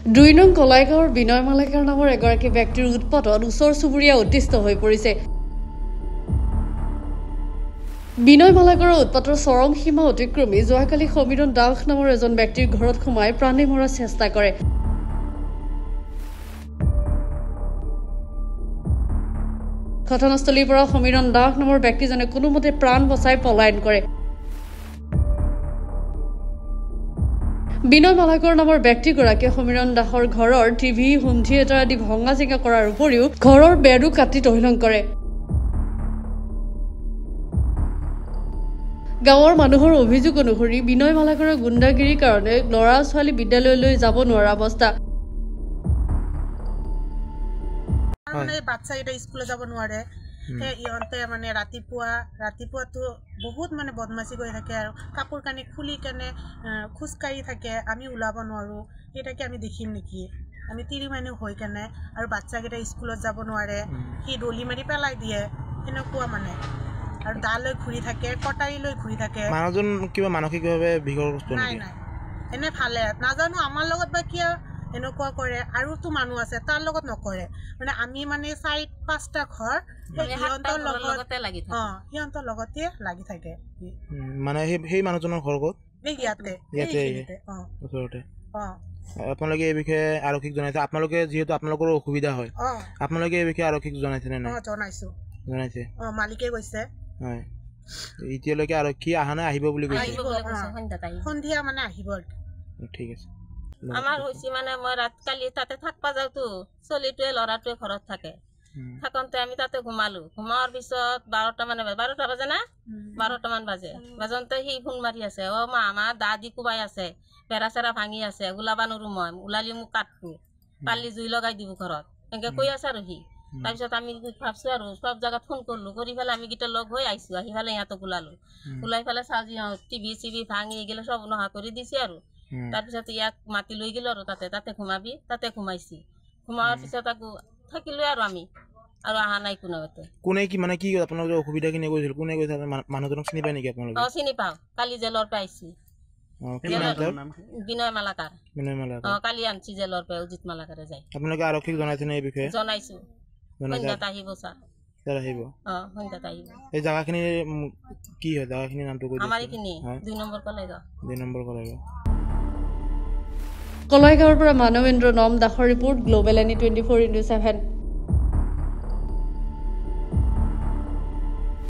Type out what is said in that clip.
দুই নং কলাইগাঁৱৰ বিনয় মালাকাৰ নামৰ এগৰাকী ব্যক্তিৰ উৎপাতত ওচৰ চুবুৰীয়া অতিষ্ঠ হৈ পৰিছে। বিনয় মালাকাৰৰ উৎপাতৰ চৰম সীমা অতিক্ৰমি যোৱাকালি সমীৰণ দাস নামৰ এজন ব্যক্তিৰ ঘৰত সোমাই প্ৰাণী মৰাৰ চেষ্টা কৰে। ঘটনাস্থলীৰ পৰা সমীৰণ দাস নামৰ ব্যক্তিজনে কোনোমতে প্ৰাণ বচাই পলায়ন কৰে। বিনয় মালাকৰ নামৰ ব্যক্তিগৰাকীয়ে সমীৰণ দাসৰ ঘৰৰ টিভি, হোম থিয়েটাৰ আদি ভঙা চিঙা কৰাৰ উপৰিও ঘৰৰ বেৰো কাটি তহিলং কৰে। গাঁৱৰ মানুহৰ অভিযোগ অনুসৰি বিনয় মালাকাৰৰ গুণ্ডাগিৰিৰ কাৰণে ল'ৰা ছোৱালী বিদ্যালয়লৈ যাব নোৱাৰা অৱস্থা। বাচ্চা এটা স্কুলে যাব নোৱাৰে, ইহঁতে মানে ৰাতিপুৱাটো বহুত মানে বদমাচি কৰি থাকে আৰু কাপোৰ কানি খুলি কেনে খোজকাঢ়ি থাকে। আমি ওলাব নোৱাৰোঁ, সেইটাকে আমি দেখিম নেকি? আমি তিৰি মানুহ হৈ কেনে আৰু বাচ্চাকেইটা স্কুলত যাব নোৱাৰে, সি দলি মাৰি পেলাই দিয়ে, সেনেকুৱা মানে। আৰু দা লৈ ঘূৰি থাকে, কটাৰী লৈ ঘূৰি থাকে। মানুহজন কিবা মানসিকভাৱে বিকলগ্ৰস্ত নাই নাই, এনে ভালে নাজানো আমাৰ লগত বা কিয় এনেকুৱা কৰে। আৰুতো মানুহ আছে তাৰ লগত নকৰে, মানে আমি মানে 4-5টা ঘৰ সিহঁতৰ লগতে লাগি থাকে। মানে সেই মানুহজনৰ ঘৰ ক'ত? ইয়াতে ওচৰতে। আপোনালোকে এই বিষয়ে আৰক্ষীক জনাইছে? আপোনালোকে যিহেতু আপোনালোকৰো অসুবিধা হয়, আপোনালোকে এই বিষয়ে আৰক্ষীক জনাইছে নে নাই? জনাইছে। মালিকে কৈছে হয়। এতিয়ালৈকে আৰক্ষী অহা নাই, আহিব বুলি কৈছে। সন্ধিয়া মানে আহিব। ঠিক আছে। আমাৰ হৈছে মানে মই কালি তাতে থাকবা যাওঁতো, চলিটোৱে ল'ৰাটোৱে ঘৰত থাকে। থাকোঁতে আমি তাতে ঘুমাৱাৰ পিছত 12টা বাজে না, 12টামান বাজতে সি ফোন মাৰি আছে, অ মা আমাৰ দা দি কোবাই আছে, বেৰা চেৰা ভাঙি আছে, ওলাবা নোৱাৰো, মই ওলালি মোক কাটবো, পালি জুই লগাই দিব ঘৰত, এনেকে কৈ আছে আৰু সি। তাৰপিছত আমি ভাবছো আৰু সব জাগাত ফোন কৰলো, কৰি পেলাই আমি গিটা লগ হৈ আহিছো, আহি পেলাই ইহঁতক ওলাই পেলাই চাজি টিভি চিভি ভাঙি এইগিলা সব নহা কৰি দিছে আৰু। তাৰপিছত ইয়াক মাতি লৈ গেলো আৰু তাতে ঘুমাবি, তাতে ঘুমাইছি। ঘুমাৱাৰ পিছত আকৌ থাকিলো আৰু আমি, আৰু অহা নাই কোনো। কোনে কি মানে কি আপোনালোকৰ অসুবিধা কিনে কৈছিল? কোনে কৈছে? মানুহজনক চিনি পায় নেকি আপোনালোকে? চিনি পাওঁ, কালি জেলৰ পৰা আহিছি। বিনয় মালাকাৰ। কালি আনছি জেলৰ পৰা, অজিত মালাকাৰে যায়। আপোনালোকে আৰক্ষীক জনাইছে নে এই বিষয়ে? জনাইছো, সন্ধ্যাত আহিব ছাৰ। আহিব সন্ধ্যাত আহিব। এই জাগাখিনিৰ কি হয়? জাগাখিনিৰ নামটো কৈ দিয়ক। আমাৰ এইখিনি 2 নম্বৰ কলাইগাঁও। 2 নম্বৰ কলাইগাঁও। কলাইগাঁৱৰ পৰা মানৱেন্দ্ৰ নম দাসৰ ৰিপোৰ্ট, গ্লোবেল এনি 24x7।